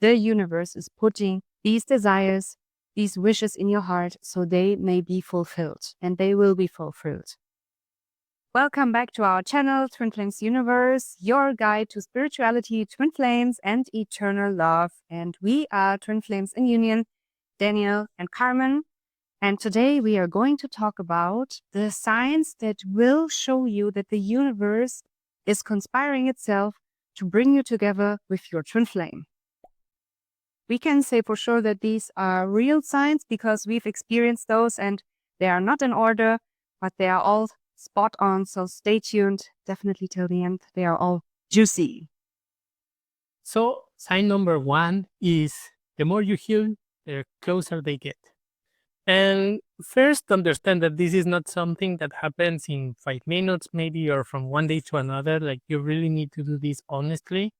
the universe is putting these desires, these wishes in your heart so they may be fulfilled, and they will be fulfilled. Welcome back to our channel, Twin Flames Universe, your guide to spirituality, twin flames, and eternal love. And we are Twin Flames in Union, Daniel and Carmen. And today we are going to talk about the signs that will show you that the universe is conspiring itself to bring you together with your twin flame. We can say for sure that these are real signs because we've experienced those and they are not in order, but they are all spot on. So stay tuned, definitely till the end. They are all juicy. So sign number 1 is the more you heal, the closer they get. And first, understand that this is not something that happens in 5 minutes, maybe, or from one day to another. Like, you really need to do this honestly,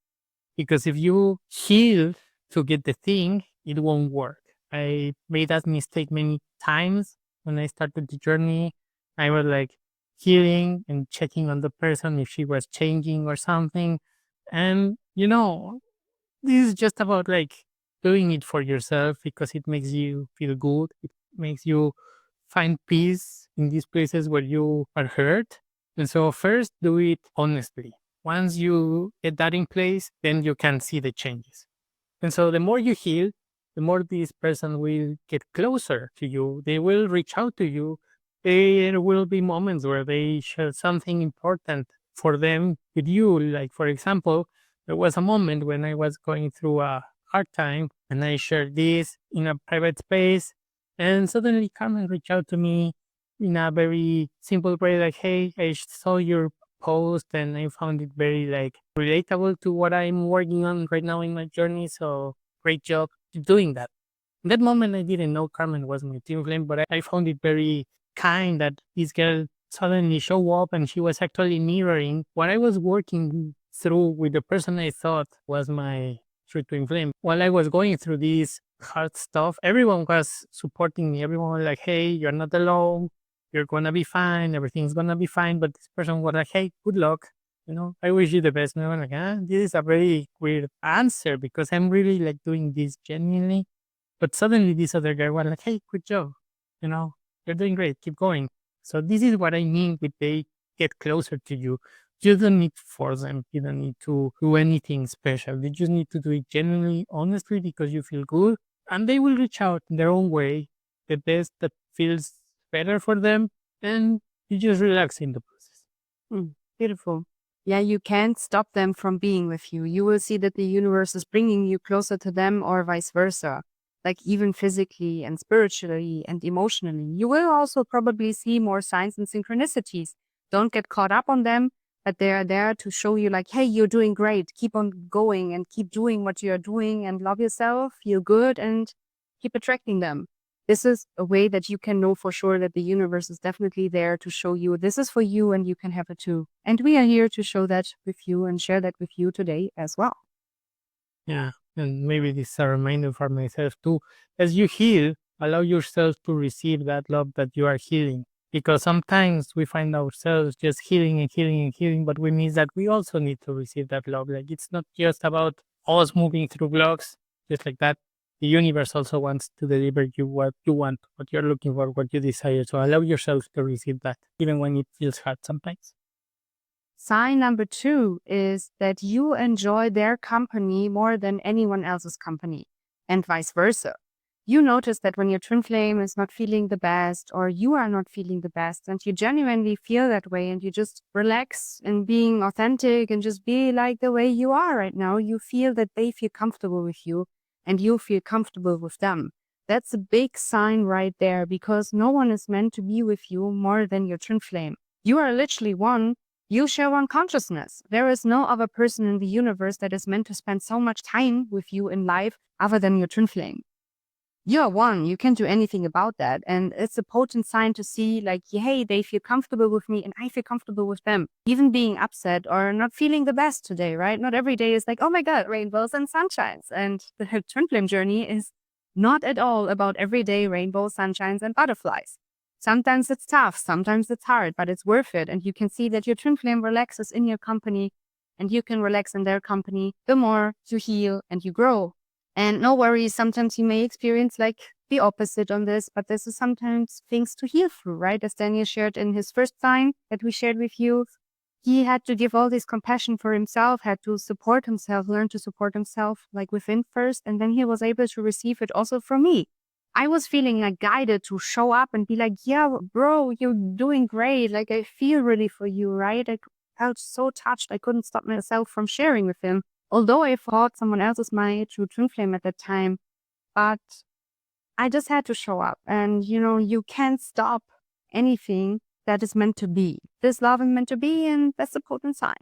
because if you heal to get the thing, it won't work. I made that mistake many times when I started the journey. I was like healing and checking on the person if she was changing or something. And, this is just about like doing it for yourself because it makes you feel good. It makes you find peace in these places where you are hurt. And so first do it honestly. Once you get that in place, then you can see the changes. And so the more you heal, the more this person will get closer to you. They will reach out to you. There will be moments where they share something important for them with you. Like, for example, there was a moment when I was going through a hard time and I shared this in a private space. And suddenly Carmen reached out to me in a very simple way, like, hey, I saw your post and I found it very like relatable to what I'm working on right now in my journey. So great job doing that. In that moment, I didn't know Carmen was my twin flame, but I found it very kind that this girl suddenly show up and she was actually mirroring what I was working through with the person I thought was my true twin flame. While I was going through this hard stuff, everyone was supporting me. Everyone was like, hey, you're not alone. You're going to be fine. Everything's going to be fine. But this person was like, hey, good luck. I wish you the best. And I'm like, this is a very weird answer because I'm really like doing this genuinely. But suddenly this other guy was like, hey, good job. You're doing great. Keep going. So this is what I mean with they get closer to you. You don't need to force them. You don't need to do anything special. You just need to do it genuinely, honestly, because you feel good. And they will reach out in their own way, the best that feels better for them. And you just relax in the process. Beautiful. Yeah, you can't stop them from being with you. You will see that the universe is bringing you closer to them or vice versa, like even physically and spiritually and emotionally. You will also probably see more signs and synchronicities. Don't get caught up on them, but they are there to show you like, hey, you're doing great. Keep on going and keep doing what you're doing and love yourself, feel good, and keep attracting them. This is a way that you can know for sure that the universe is definitely there to show you this is for you and you can have it too. And we are here to show that with you and share that with you today as well. Yeah. And maybe this is a reminder for myself too. As you heal, allow yourself to receive that love that you are healing. Because sometimes we find ourselves just healing and healing and healing, but we miss that we also need to receive that love. Like, it's not just about us moving through blocks, just like that. The universe also wants to deliver you what you want, what you're looking for, what you desire. So allow yourself to receive that, even when it feels hard sometimes. Sign number 2 is that you enjoy their company more than anyone else's company, and vice versa. You notice that when your twin flame is not feeling the best or you are not feeling the best and you genuinely feel that way and you just relax and being authentic and just be like the way you are right now, you feel that they feel comfortable with you and you feel comfortable with them. That's a big sign right there because no one is meant to be with you more than your twin flame. You are literally one. You share one consciousness. There is no other person in the universe that is meant to spend so much time with you in life other than your twin flame. You're one. You can't do anything about that. And it's a potent sign to see like, hey, they feel comfortable with me and I feel comfortable with them. Even being upset or not feeling the best today, right? Not every day is like, oh my God, rainbows and sunshines. And the twin flame journey is not at all about everyday rainbows, sunshines, and butterflies. Sometimes it's tough, sometimes it's hard, but it's worth it. And you can see that your twin flame relaxes in your company and you can relax in their company the more you heal and you grow. And no worries, sometimes you may experience like the opposite on this, but this is sometimes things to heal through, right? As Daniel shared in his first sign that we shared with you, he had to give all this compassion for himself, had to support himself, learn to support himself like within first, and then he was able to receive it also from me. I was feeling like guided to show up and be like, yeah, bro, you're doing great. Like, I feel really for you, right? I felt so touched. I couldn't stop myself from sharing with him. Although I thought someone else is my true twin flame at that time, but I just had to show up. And, you can't stop anything that is meant to be. This love is meant to be, and that's a potent sign.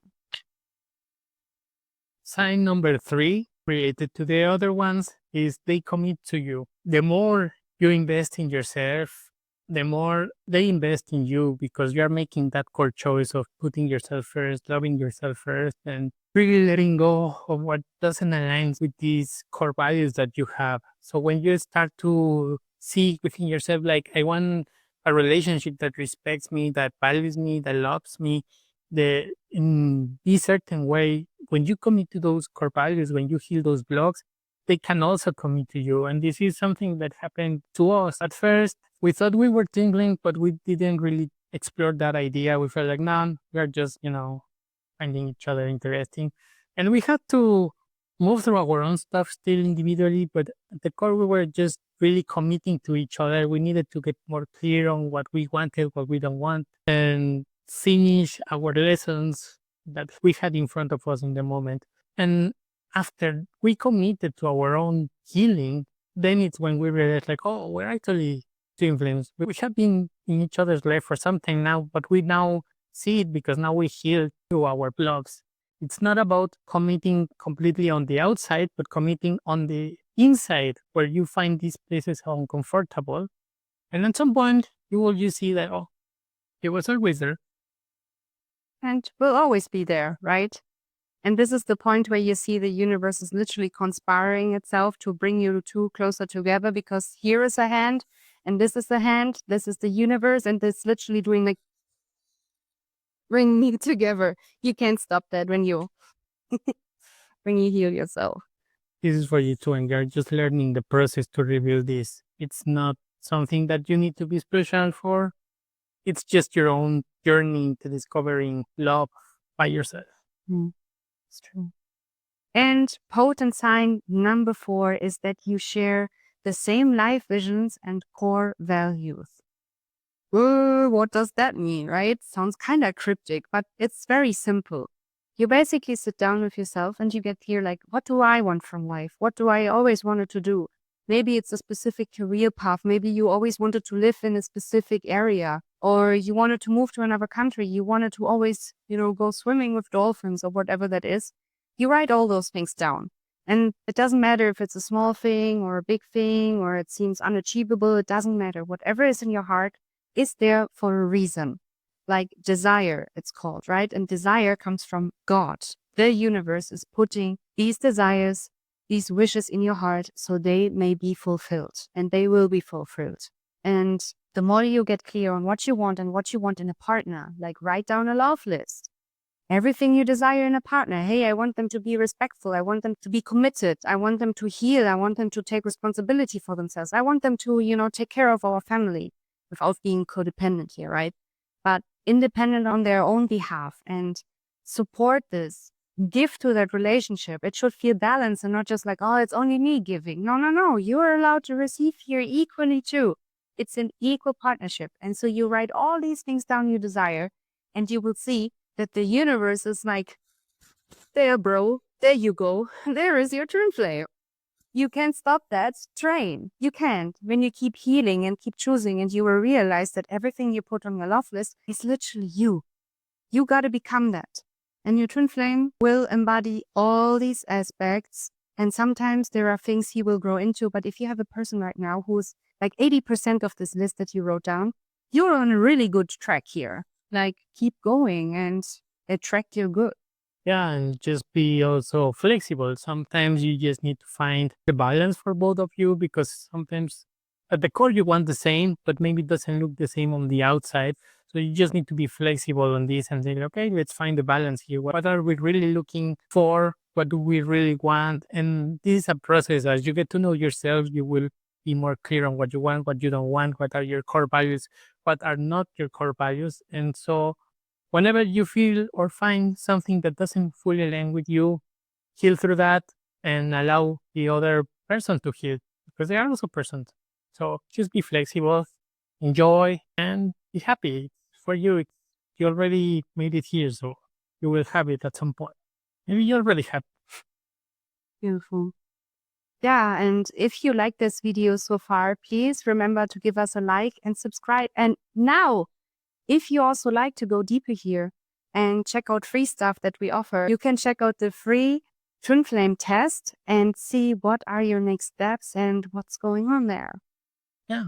Sign number 3, related to the other ones, is they commit to you. The more you invest in yourself, the more they invest in you, because you are making that core choice of putting yourself first, loving yourself first, and really letting go of what doesn't align with these core values that you have. So when you start to see within yourself, like, I want a relationship that respects me, that values me, that loves me, in a certain way, when you commit to those core values, when you heal those blocks, they can also commit to you. And this is something that happened to us. At first, we thought we were tingling, but we didn't really explore that idea. We felt like, no, we are just, finding each other interesting. And we had to move through our own stuff still individually, but at the core, we were just really committing to each other. We needed to get more clear on what we wanted, what we don't want, and finish our lessons that we had in front of us in the moment. And after we committed to our own healing, then it's when we realized, like, oh, we're actually twin flames. We have been in each other's life for some time now, but we now see it because now we heal through our blocks. It's not about committing completely on the outside, but committing on the inside, where you find these places uncomfortable. And at some point, you will just see that, oh, it was always there. And will always be there, right? And this is the point where you see the universe is literally conspiring itself to bring you two closer together, because here is a hand and this is a hand, this is the universe, and it's literally doing like bring me together. You can't stop that when you heal yourself. This is for you too, and you're just learning the process to reveal this. It's not something that you need to be special for. It's just your own journey to discovering love by yourself. It's true. And potent sign number 4 is that you share the same life visions and core values. What does that mean, right? Sounds kind of cryptic, but it's very simple. You basically sit down with yourself and you get clear, like, what do I want from life? What do I always wanted to do? Maybe it's a specific career path. Maybe you always wanted to live in a specific area, or you wanted to move to another country. You wanted to always, go swimming with dolphins or whatever that is. You write all those things down. And it doesn't matter if it's a small thing or a big thing, or it seems unachievable. It doesn't matter. Whatever is in your heart is there for a reason. Like desire, it's called, right? And desire comes from God. The universe is putting these desires, these wishes in your heart so they may be fulfilled, and they will be fulfilled. And the more you get clear on what you want and what you want in a partner, like write down a love list. Everything you desire in a partner. Hey, I want them to be respectful. I want them to be committed. I want them to heal. I want them to take responsibility for themselves. I want them to, take care of our family without being codependent here, right? But independent on their own behalf, and support this. Give to that relationship. It should feel balanced and not just like, oh, it's only me giving. No. You are allowed to receive here equally too. It's an equal partnership. And so you write all these things down you desire, and you will see that the universe is like, there, bro, there you go. There is your twin flame. You can't stop that train. You can't. When you keep healing and keep choosing, and you will realize that everything you put on your love list is literally you. You got to become that. And your twin flame will embody all these aspects. And sometimes there are things he will grow into. But if you have a person right now who's like 80% of this list that you wrote down, you're on a really good track here. Like, keep going and attract your good. Yeah, and just be also flexible. Sometimes you just need to find the balance for both of you, because sometimes at the core you want the same, but maybe it doesn't look the same on the outside. So you just need to be flexible on this and say, okay, let's find the balance here. What are we really looking for? what do we really want. And this is a process. As you get to know yourself, you will be more clear on what you want, what you don't want, what are your core values, what are not your core values. And so whenever you feel or find something that doesn't fully align with you, heal through that and allow the other person to heal because they are also persons. So just be flexible, enjoy, and be happy. For you, you already made it here, so you will have it at some point. Maybe you already have. Beautiful. Yeah, and if you like this video so far, please remember to give us a like and subscribe. And now, if you also like to go deeper here and check out free stuff that we offer, you can check out the free Twin Flame test and see what are your next steps and what's going on there. Yeah.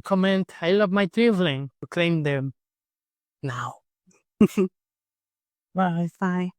Comment, I love my twin flame. Claim them now. Bye. Bye.